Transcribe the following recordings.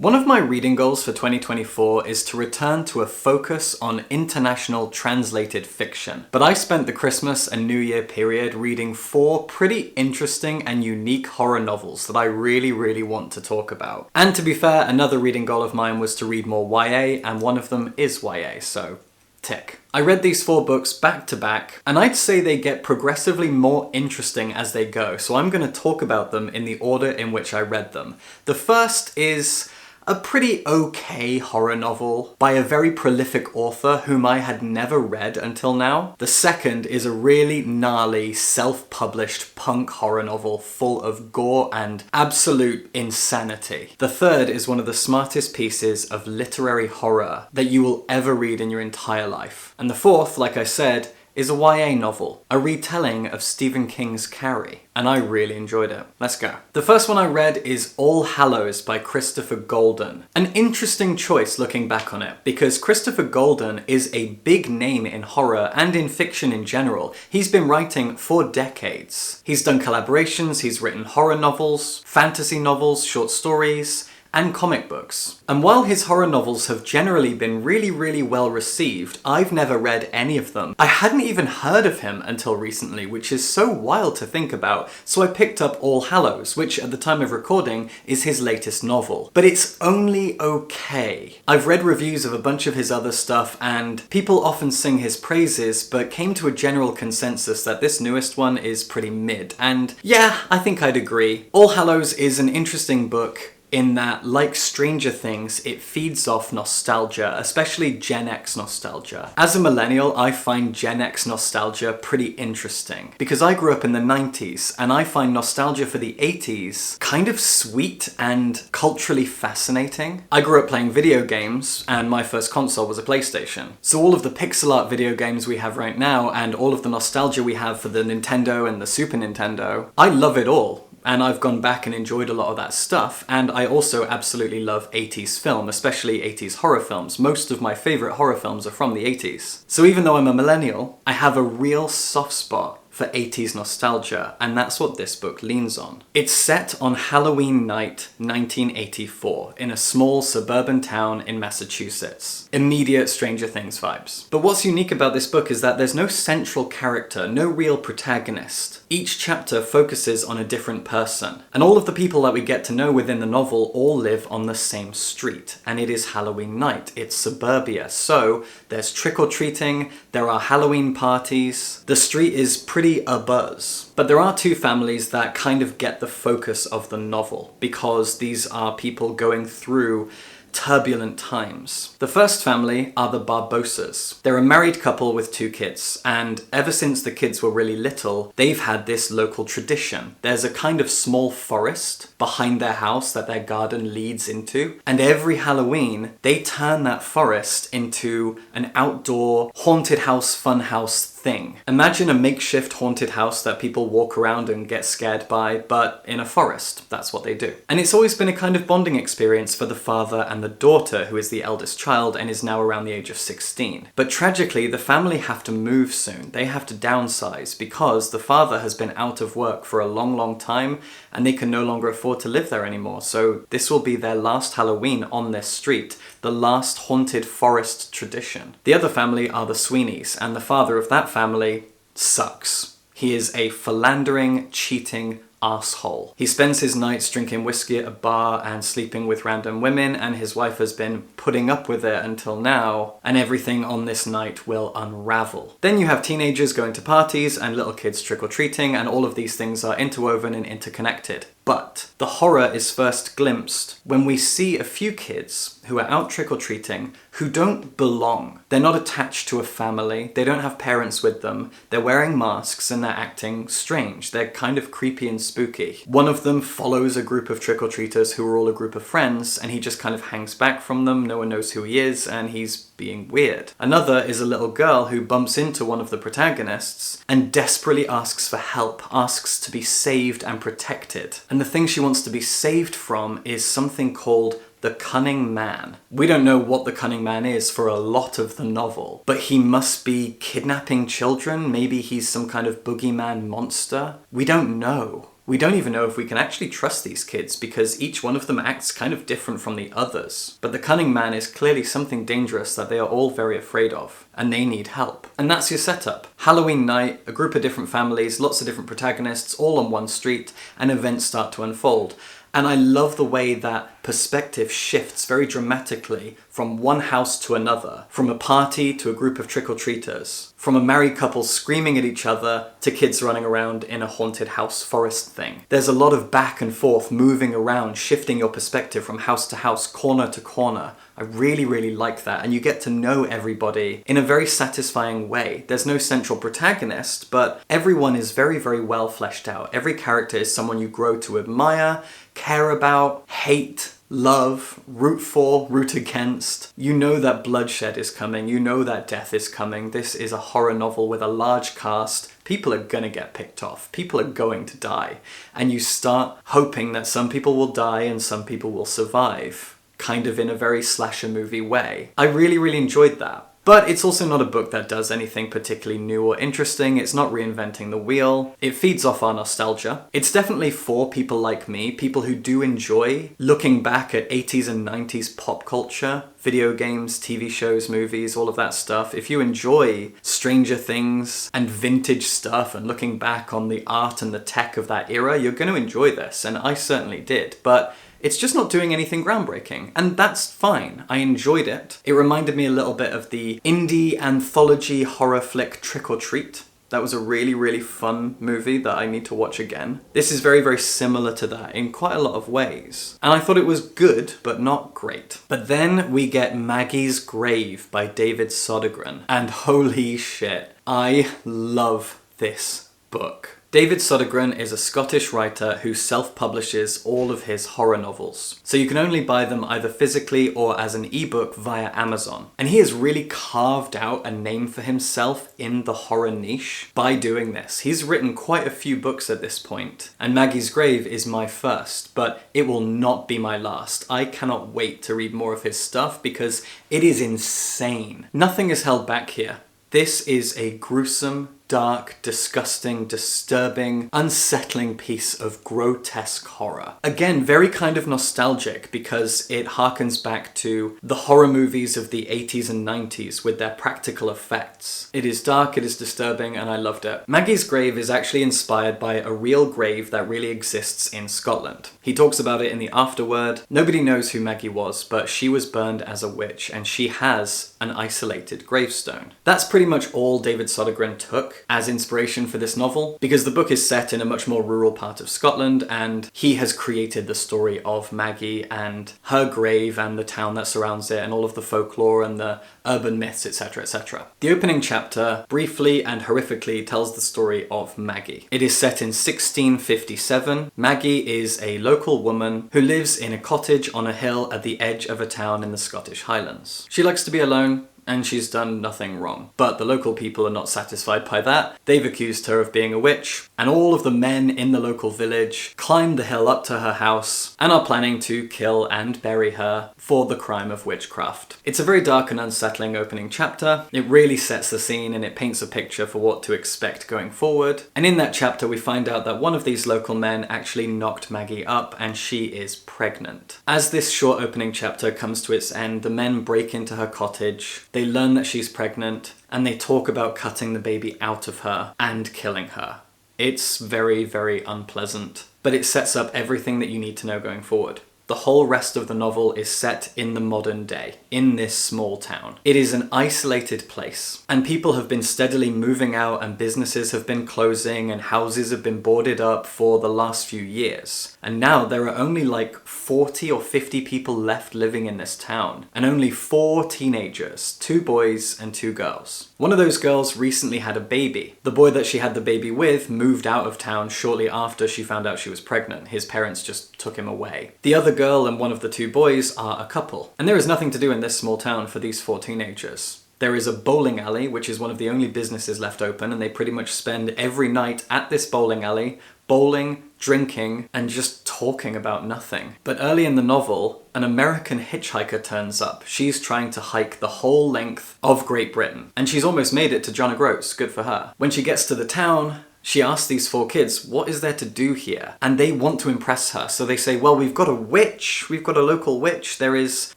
One of my reading goals for 2024 is to return to a focus on international translated fiction. But I spent the Christmas and New Year period reading 4 pretty interesting and unique horror novels that I really want to talk about. And to be fair, another reading goal of mine was to read more YA, and one of them is YA, so tick. I read these 4 books back to back, and I'd say they get progressively more interesting as they go, so I'm going to talk about them in the order in which I read them. The first is a pretty okay horror novel by a very prolific author whom I had never read until now. The second is a really gnarly, self-published punk horror novel full of gore and absolute insanity. The third is one of the smartest pieces of literary horror that you will ever read in your entire life. And the fourth, like I said, is a YA novel, a retelling of Stephen King's Carrie, and I really enjoyed it. Let's go. The first one I read is All Hallows by Christopher Golden. An interesting choice looking back on it, because Christopher Golden is a big name in horror and in fiction in general. He's been writing for decades. He's done collaborations, he's written horror novels, fantasy novels, short stories, and comic books. And while his horror novels have generally been really well received, I've never read any of them. I hadn't even heard of him until recently, which is so wild to think about, so I picked up All Hallows, which at the time of recording is his latest novel. But it's only okay. I've read reviews of a bunch of his other stuff, and people often sing his praises, but came to a general consensus that this newest one is pretty mid. And yeah, I think I'd agree. All Hallows is an interesting book in that, like Stranger Things, it feeds off nostalgia, especially Gen X nostalgia. As a millennial, I find Gen X nostalgia pretty interesting, because I grew up in the 90s, and I find nostalgia for the 80s kind of sweet and culturally fascinating. I grew up playing video games, and my first console was a PlayStation. So all of the pixel art video games we have right now, and all of the nostalgia we have for the Nintendo and the Super Nintendo, I love it all. And I've gone back and enjoyed a lot of that stuff, and I also absolutely love 80s film, especially 80s horror films. Most of my favourite horror films are from the 80s. So even though I'm a millennial, I have a real soft spot for 80s nostalgia, and that's what this book leans on. It's set on Halloween night 1984 in a small suburban town in Massachusetts. Immediate Stranger Things vibes. But what's unique about this book is that there's no central character, no real protagonist. Each chapter focuses on a different person, and all of the people that we get to know within the novel all live on the same street, and it is Halloween night. It's suburbia, so there's trick-or-treating, there are Halloween parties, the street is pretty abuzz. But there are 2 families that kind of get the focus of the novel, because these are people going through turbulent times. The first family are the Barbosas. They're a married couple with 2 kids, and ever since the kids were really little, they've had this local tradition. There's a kind of small forest behind their house that their garden leads into, and every Halloween, they turn that forest into an outdoor haunted house, fun house thing. Imagine a makeshift haunted house that people walk around and get scared by, but in a forest. That's what they do. And it's always been a kind of bonding experience for the father and the daughter, who is the eldest child and is now around the age of 16. But tragically, the family have to move soon. They have to downsize because the father has been out of work for a long time, and they can no longer afford to live there anymore. So this will be their last Halloween on this street, the last haunted forest tradition. The other family are the Sweeneys, and the father of that family sucks. He is a philandering, cheating asshole. He spends his nights drinking whiskey at a bar and sleeping with random women, and his wife has been putting up with it until now, and everything on this night will unravel. Then you have teenagers going to parties and little kids trick-or-treating, and all of these things are interwoven and interconnected. But the horror is first glimpsed when we see a few kids who are out trick-or-treating who don't belong. They're not attached to a family, they don't have parents with them, they're wearing masks and they're acting strange. They're kind of creepy and spooky. One of them follows a group of trick-or-treaters who are all a group of friends, and he just kind of hangs back from them, no one knows who he is, and he's being weird. Another is a little girl who bumps into one of the protagonists and desperately asks for help, asks to be saved and protected. And the thing she wants to be saved from is something called the Cunning Man. We don't know what the Cunning Man is for a lot of the novel, but he must be kidnapping children. Maybe he's some kind of boogeyman monster. We don't know. We don't even know if we can actually trust these kids because each one of them acts kind of different from the others. But the cunning man is clearly something dangerous that they are all very afraid of, and they need help. And that's your setup. Halloween night, a group of different families, lots of different protagonists, all on one street, and events start to unfold. And I love the way that perspective shifts very dramatically from one house to another, from a party to a group of trick-or-treaters, from a married couple screaming at each other to kids running around in a haunted house forest thing. There's a lot of back and forth, moving around, shifting your perspective from house to house, corner to corner. I really, really like that, and you get to know everybody in a very satisfying way. There's no central protagonist, but everyone is very, very well fleshed out. Every character is someone you grow to admire, care about, hate, love, root for, root against. You know that bloodshed is coming, you know that death is coming. This is a horror novel with a large cast. People are gonna get picked off, people are going to die, and you start hoping that some people will die and some people will survive. Kind of in a very slasher movie way. I really, really enjoyed that. But it's also not a book that does anything particularly new or interesting. It's not reinventing the wheel. It feeds off our nostalgia. It's definitely for people like me, people who do enjoy looking back at 80s and 90s pop culture, video games, TV shows, movies, all of that stuff. If you enjoy Stranger Things and vintage stuff and looking back on the art and the tech of that era, you're going to enjoy this, and I certainly did. But it's just not doing anything groundbreaking, and that's fine. I enjoyed it. It reminded me a little bit of the indie anthology horror flick Trick or Treat. That was a really, really fun movie that I need to watch again. This is very, very similar to that in quite a lot of ways. And I thought it was good, but not great. But then we get Maggie's Grave by David Sodergren, and holy shit, I love this book. David Sodergren is a Scottish writer who self-publishes all of his horror novels. So you can only buy them either physically or as an ebook via Amazon. And he has really carved out a name for himself in the horror niche by doing this. He's written quite a few books at this point, and Maggie's Grave is my first, but it will not be my last. I cannot wait to read more of his stuff because it is insane. Nothing is held back here. This is a gruesome, dark, disgusting, disturbing, unsettling piece of grotesque horror. Again, very kind of nostalgic because it harkens back to the horror movies of the 80s and 90s with their practical effects. It is dark, it is disturbing, and I loved it. Maggie's Grave is actually inspired by a real grave that really exists in Scotland. He talks about it in the afterword. Nobody knows who Maggie was, but she was burned as a witch, and she has an isolated gravestone. That's pretty much all David Sodergren took as inspiration for this novel, because the book is set in a much more rural part of Scotland, and he has created the story of Maggie and her grave and the town that surrounds it and all of the folklore and the urban myths, etc., etc. The opening chapter briefly and horrifically tells the story of Maggie. It is set in 1657. Maggie is a local woman who lives in a cottage on a hill at the edge of a town in the Scottish Highlands. She likes to be alone, and she's done nothing wrong. But the local people are not satisfied by that. They've accused her of being a witch, and all of the men in the local village climb the hill up to her house and are planning to kill and bury her for the crime of witchcraft. It's a very dark and unsettling opening chapter. It really sets the scene and it paints a picture for what to expect going forward. And in that chapter we find out that one of these local men actually knocked Maggie up and she is pregnant. As this short opening chapter comes to its end, the men break into her cottage. They learn that she's pregnant, and they talk about cutting the baby out of her and killing her. It's very, very unpleasant, but it sets up everything that you need to know going forward. The whole rest of the novel is set in the modern day, in this small town. It is an isolated place, and people have been steadily moving out and businesses have been closing and houses have been boarded up for the last few years. And now there are only like 40 or 50 people left living in this town, and only 4 teenagers, 2 boys and 2 girls. One of those girls recently had a baby. The boy that she had the baby with moved out of town shortly after she found out she was pregnant. His parents just took him away. The other girl and one of the 2 boys are a couple. And there is nothing to do in this small town for these 4 teenagers. There is a bowling alley, which is one of the only businesses left open, and they pretty much spend every night at this bowling alley, bowling, drinking, and just talking about nothing. But early in the novel, an American hitchhiker turns up. She's trying to hike the whole length of Great Britain, and she's almost made it to John O'Groats. Good for her. When she gets to the town, She asks these 4 kids, what is there to do here? And they want to impress her. So they say, well, we've got a witch. We've got a local witch. There is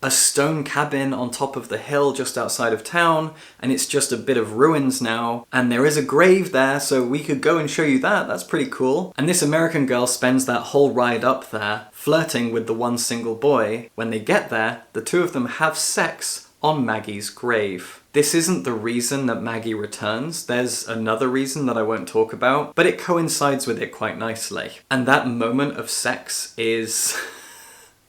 a stone cabin on top of the hill just outside of town, and it's just a bit of ruins now. And there is a grave there, so we could go and show you that. That's pretty cool. And this American girl spends that whole ride up there flirting with the one single boy. When they get there, the 2 of them have sex on Maggie's grave. This isn't the reason that Maggie returns. There's another reason that I won't talk about, but it coincides with it quite nicely. And that moment of sex is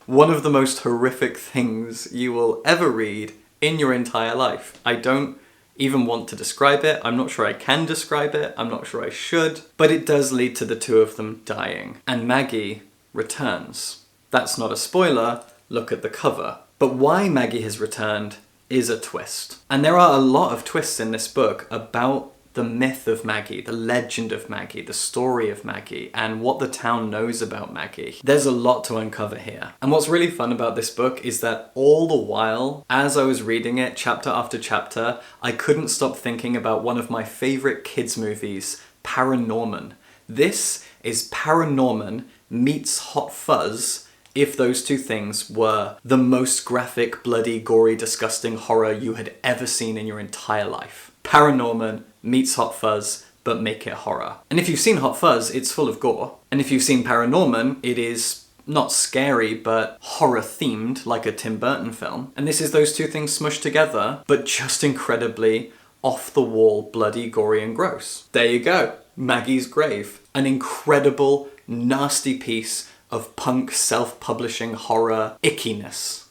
one of the most horrific things you will ever read in your entire life. I don't even want to describe it. I'm not sure I can describe it. I'm not sure I should. But it does lead to the 2 of them dying. And Maggie returns. That's not a spoiler. Look at the cover. But why Maggie has returned is a twist. And there are a lot of twists in this book about the myth of Maggie, the legend of Maggie, the story of Maggie, and what the town knows about Maggie. There's a lot to uncover here. And what's really fun about this book is that all the while, as I was reading it, chapter after chapter, I couldn't stop thinking about one of my favorite kids' movies, Paranorman. This is Paranorman meets Hot Fuzz, if those 2 things were the most graphic, bloody, gory, disgusting horror you had ever seen in your entire life. Paranorman meets Hot Fuzz, but make it horror. And if you've seen Hot Fuzz, it's full of gore. And if you've seen Paranorman, it is not scary, but horror-themed, like a Tim Burton film. And this is those 2 things smushed together, but just incredibly off-the-wall, bloody, gory, and gross. There you go. Maggie's Grave. An incredible, nasty piece of punk self-publishing horror ickiness.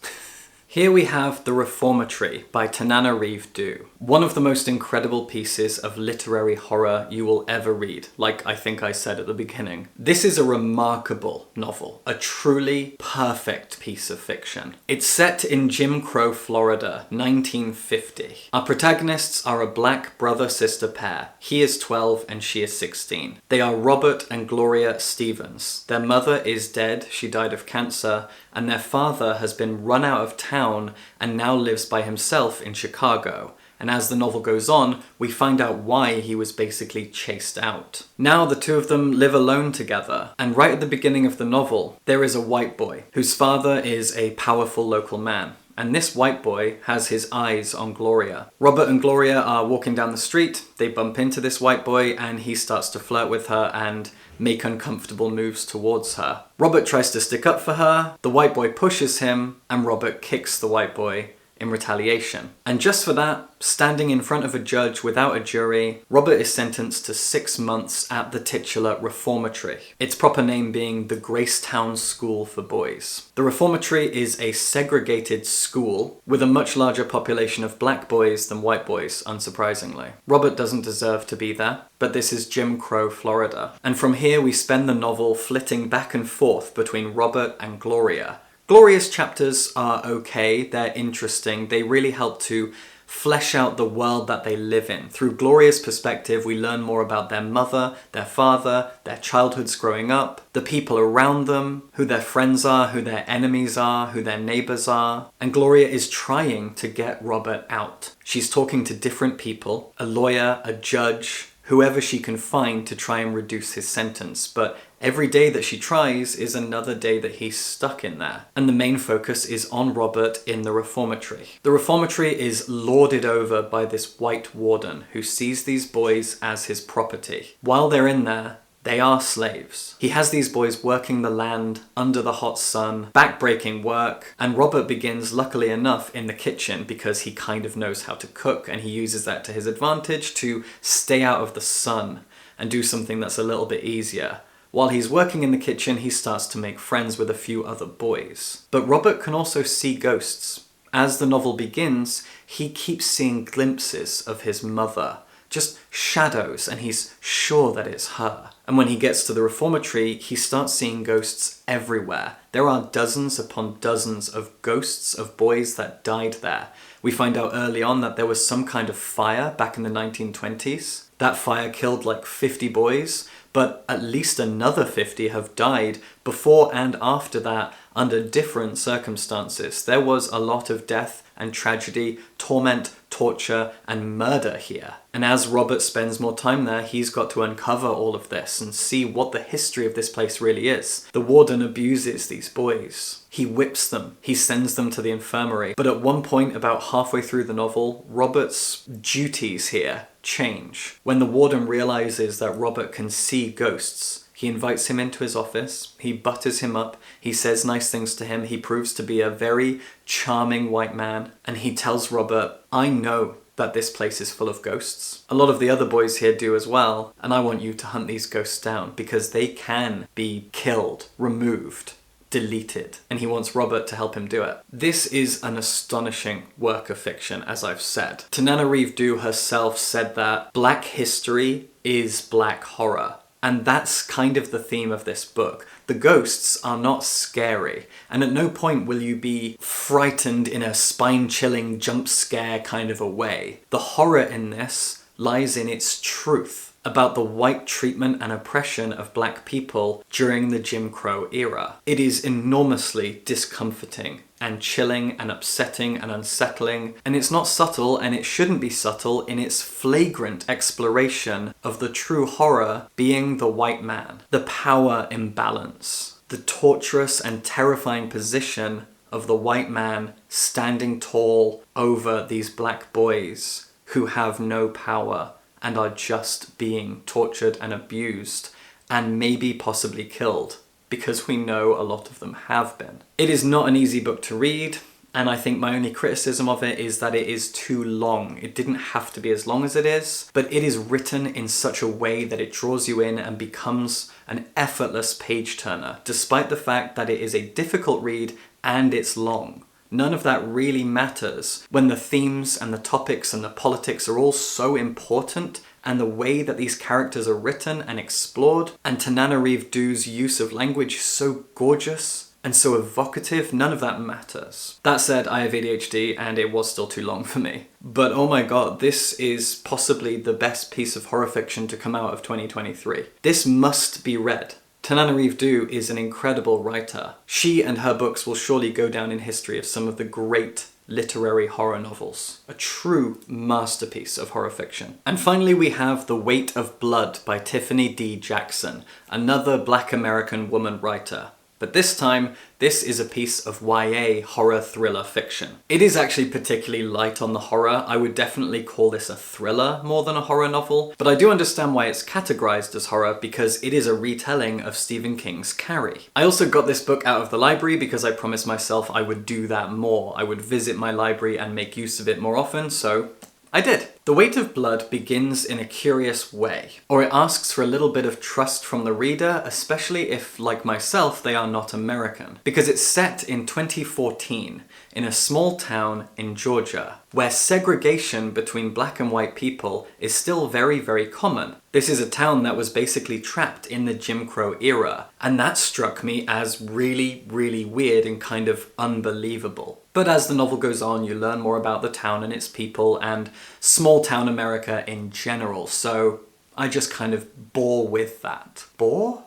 Here we have The Reformatory by Tanana Reeve Dew. One of the most incredible pieces of literary horror you will ever read, like I think I said at the beginning. This is a remarkable novel, a truly perfect piece of fiction. It's set in Jim Crow, Florida, 1950. Our protagonists are a black brother-sister pair. He is 12 and she is 16. They are Robert and Gloria Stevens. Their mother is dead, she died of cancer, and their father has been run out of town and now lives by himself in Chicago. And as the novel goes on, we find out why he was basically chased out. Now the 2 of them live alone together, and right at the beginning of the novel, there is a white boy whose father is a powerful local man. And this white boy has his eyes on Gloria. Robert and Gloria are walking down the street, they bump into this white boy, and he starts to flirt with her and make uncomfortable moves towards her. Robert tries to stick up for her, the white boy pushes him, and Robert kicks the white boy in retaliation. And just for that, standing in front of a judge without a jury, Robert is sentenced to 6 months at the titular Reformatory, its proper name being the Gracetown School for Boys. The Reformatory is a segregated school with a much larger population of black boys than white boys, unsurprisingly. Robert doesn't deserve to be there, but this is Jim Crow, Florida. And from here we spend the novel flitting back and forth between Robert and Gloria. Gloria's chapters are okay, they're interesting, they really help to flesh out the world that they live in. Through Gloria's perspective, we learn more about their mother, their father, their childhoods growing up, the people around them, who their friends are, who their enemies are, who their neighbors are. And Gloria is trying to get Robert out. She's talking to different people, a lawyer, a judge, whoever she can find to try and reduce his sentence. But every day that she tries is another day that he's stuck in there. And the main focus is on Robert in the Reformatory. The Reformatory is lorded over by this white warden who sees these boys as his property. While they're in there, they are slaves. He has these boys working the land under the hot sun, back-breaking work, and Robert begins, luckily enough, in the kitchen because he kind of knows how to cook, and he uses that to his advantage to stay out of the sun and do something that's a little bit easier. While he's working in the kitchen, he starts to make friends with a few other boys. But Robert can also see ghosts. As the novel begins, he keeps seeing glimpses of his mother, just shadows, and he's sure that it's her. And when he gets to the Reformatory, he starts seeing ghosts everywhere. There are dozens upon dozens of ghosts of boys that died there. We find out early on that there was some kind of fire back in the 1920s. That fire killed like 50 boys, but at least another 50 have died Before and after that, under different circumstances, there was a lot of death and tragedy, torment, torture, and murder here. And as Robert spends more time there, he's got to uncover all of this and see what the history of this place really is. The warden abuses these boys. He whips them. He sends them to the infirmary. But at one point, about halfway through the novel, Robert's duties here change. When the warden realizes that Robert can see ghosts, he invites him into his office, he butters him up, he says nice things to him, he proves to be a very charming white man, and he tells Robert, I know that this place is full of ghosts. A lot of the other boys here do as well, and I want you to hunt these ghosts down because they can be killed, removed, deleted, and he wants Robert to help him do it. This is an astonishing work of fiction, as I've said. Tananarive Due herself said that Black history is Black horror. And that's kind of the theme of this book. The ghosts are not scary, and at no point will you be frightened in a spine-chilling jump scare kind of a way. The horror in this lies in its truth about the white treatment and oppression of Black people during the Jim Crow era. It is enormously discomforting and chilling and upsetting and unsettling, and it's not subtle, and it shouldn't be subtle in its flagrant exploration of the true horror being the white man, the power imbalance, the torturous and terrifying position of the white man standing tall over these Black boys who have no power and are just being tortured and abused and maybe possibly killed, because we know a lot of them have been. It is not an easy book to read, and I think my only criticism of it is that it is too long. It didn't have to be as long as it is, but it is written in such a way that it draws you in and becomes an effortless page-turner, despite the fact that it is a difficult read and it's long. None of that really matters when the themes and the topics and the politics are all so important, and the way that these characters are written and explored, and Tananarive Due's use of language is so gorgeous and so evocative, none of that matters. That said, I have ADHD and it was still too long for me. But oh my god, this is possibly the best piece of horror fiction to come out of 2023. This must be read. Tananarive Due is an incredible writer. She and her books will surely go down in history as some of the great literary horror novels. A true masterpiece of horror fiction. And finally we have The Weight of Blood by Tiffany D. Jackson, another Black American woman writer. But this time, this is a piece of YA horror thriller fiction. It is actually particularly light on the horror. I would definitely call this a thriller more than a horror novel, but I do understand why it's categorized as horror because it is a retelling of Stephen King's Carrie. I also got this book out of the library because I promised myself I would do that more. I would visit my library and make use of it more often, so I did. The Weight of Blood begins in a curious way, or it asks for a little bit of trust from the reader, especially if, like myself, they are not American. Because it's set in 2014, in a small town in Georgia, where segregation between Black and white people is still very, very common. This is a town that was basically trapped in the Jim Crow era, and that struck me as really, really weird and kind of unbelievable. But as the novel goes on, you learn more about the town and its people and small town America in general, so I just kind of bore with that. Bore?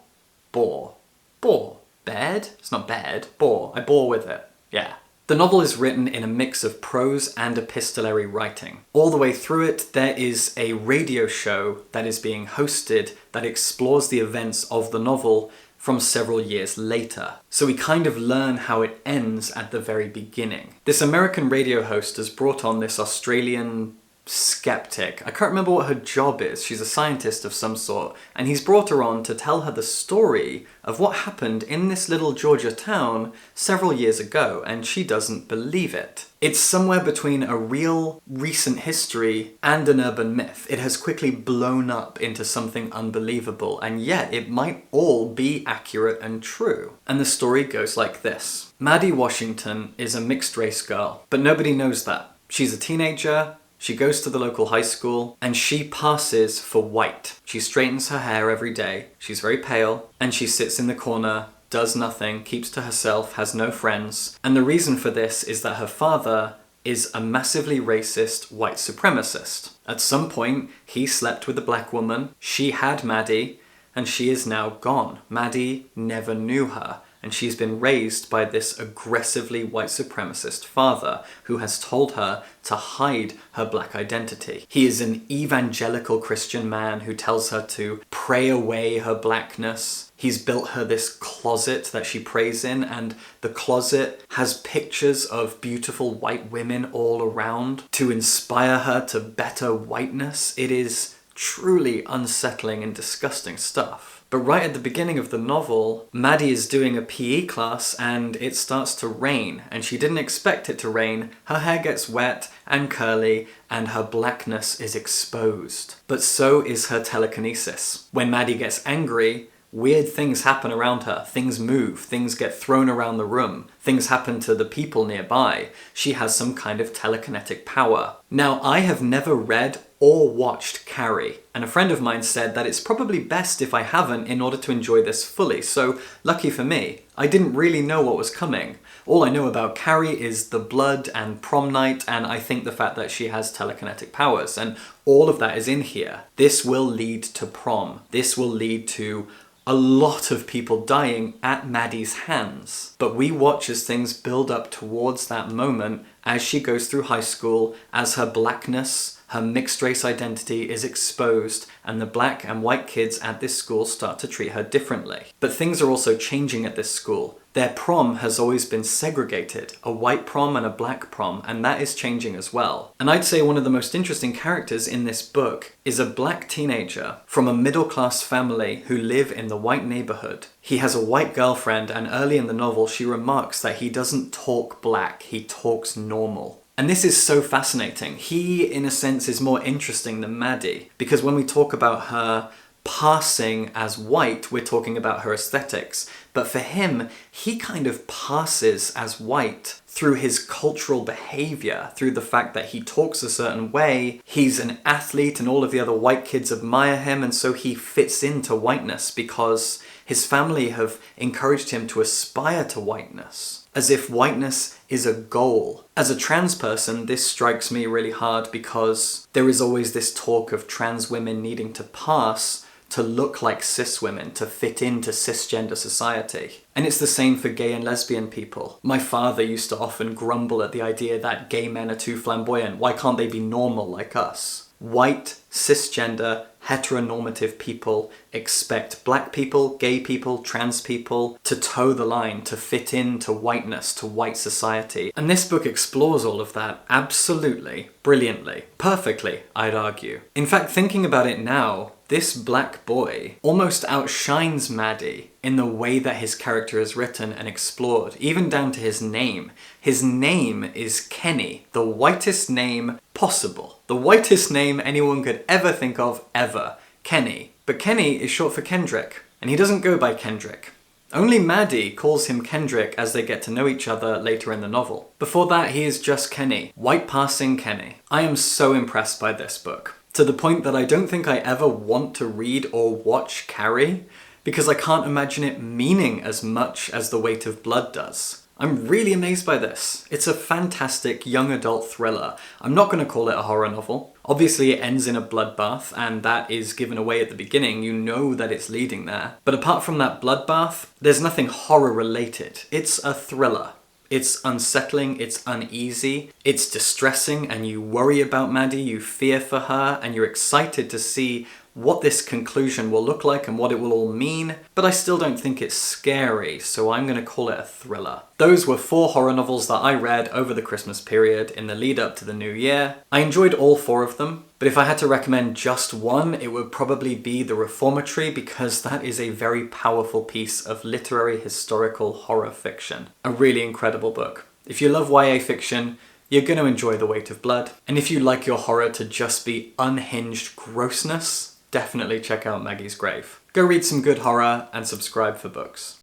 Bore. Bore. Bad? It's not bad. Bore. I bore with it. Yeah. The novel is written in a mix of prose and epistolary writing. All the way through it, there is a radio show that is being hosted that explores the events of the novel from several years later. So we kind of learn how it ends at the very beginning. This American radio host has brought on this Australian skeptic. I can't remember what her job is. She's a scientist of some sort, and he's brought her on to tell her the story of what happened in this little Georgia town several years ago, and she doesn't believe it. It's somewhere between a real recent history and an urban myth. It has quickly blown up into something unbelievable, and yet it might all be accurate and true. And the story goes like this. Maddie Washington is a mixed race girl, but nobody knows that. She's a teenager. She goes to the local high school and she passes for white. She straightens her hair every day. She's very pale and she sits in the corner, does nothing, keeps to herself, has no friends. And the reason for this is that her father is a massively racist white supremacist. At some point, he slept with a black woman. She had Maddie. and she is now gone. Maddie never knew her, and she's been raised by this aggressively white supremacist father who has told her to hide her black identity. He is an evangelical Christian man who tells her to pray away her blackness. He's built her this closet that she prays in, and the closet has pictures of beautiful white women all around to inspire her to better whiteness. It is truly unsettling and disgusting stuff. But right at the beginning of the novel, Maddie is doing a PE class and it starts to rain, and she didn't expect it to rain. Her hair gets wet and curly and her blackness is exposed. But so is her telekinesis. When Maddie gets angry, weird things happen around her. Things move, things get thrown around the room, things happen to the people nearby. She has some kind of telekinetic power. Now, I have never read or watched Carrie, and a friend of mine said that it's probably best if I haven't in order to enjoy this fully, so lucky for me. I didn't really know what was coming. All I know about Carrie is the blood and prom night, and I think the fact that she has telekinetic powers, and all of that is in here. This will lead to prom. This will lead to a lot of people dying at Maddie's hands. But we watch as things build up towards that moment as she goes through high school, as her blackness, her mixed race identity is exposed, and the black and white kids at this school start to treat her differently. But things are also changing at this school. Their prom has always been segregated, a white prom and a black prom, and that is changing as well. And I'd say one of the most interesting characters in this book is a black teenager from a middle-class family who live in the white neighborhood. He has a white girlfriend, and early in the novel she remarks that he doesn't talk black, he talks normal. And this is so fascinating. He, in a sense, is more interesting than Maddie, because when we talk about her passing as white, we're talking about her aesthetics. But for him, he kind of passes as white through his cultural behavior, through the fact that he talks a certain way. He's an athlete and all of the other white kids admire him, and so he fits into whiteness because his family have encouraged him to aspire to whiteness, as if whiteness is a goal. As a trans person, this strikes me really hard because there is always this talk of trans women needing to pass to look like cis women, to fit into cisgender society. And it's the same for gay and lesbian people. My father used to often grumble at the idea that gay men are too flamboyant. Why can't they be normal like us? White, cisgender, heteronormative people expect black people, gay people, trans people to toe the line, to fit into whiteness, to white society. And this book explores all of that absolutely, brilliantly, perfectly, I'd argue. In fact, thinking about it now, this black boy almost outshines Maddie in the way that his character is written and explored, even down to his name. His name is Kenny, the whitest name possible. The whitest name anyone could ever think of, ever. Kenny. But Kenny is short for Kendrick, and he doesn't go by Kendrick. Only Maddie calls him Kendrick as they get to know each other later in the novel. Before that, he is just Kenny. White passing Kenny. I am so impressed by this book, to the point that I don't think I ever want to read or watch Carrie, because I can't imagine it meaning as much as The Weight of Blood does. I'm really amazed by this. It's a fantastic young adult thriller. I'm not going to call it a horror novel. Obviously it ends in a bloodbath, and that is given away at the beginning. You know that it's leading there. But apart from that bloodbath, there's nothing horror related. It's a thriller. It's unsettling, it's uneasy, it's distressing, and you worry about Maddie, you fear for her, and you're excited to see what this conclusion will look like and what it will all mean, but I still don't think it's scary, so I'm going to call it a thriller. Those were 4 horror novels that I read over the Christmas period in the lead up to the new year. I enjoyed all 4 of them, but if I had to recommend just one, it would probably be The Reformatory, because that is a very powerful piece of literary historical horror fiction. A really incredible book. If you love YA fiction, you're going to enjoy The Weight of Blood. And if you like your horror to just be unhinged grossness, definitely check out Maggie's Grave. Go read some good horror and subscribe for books.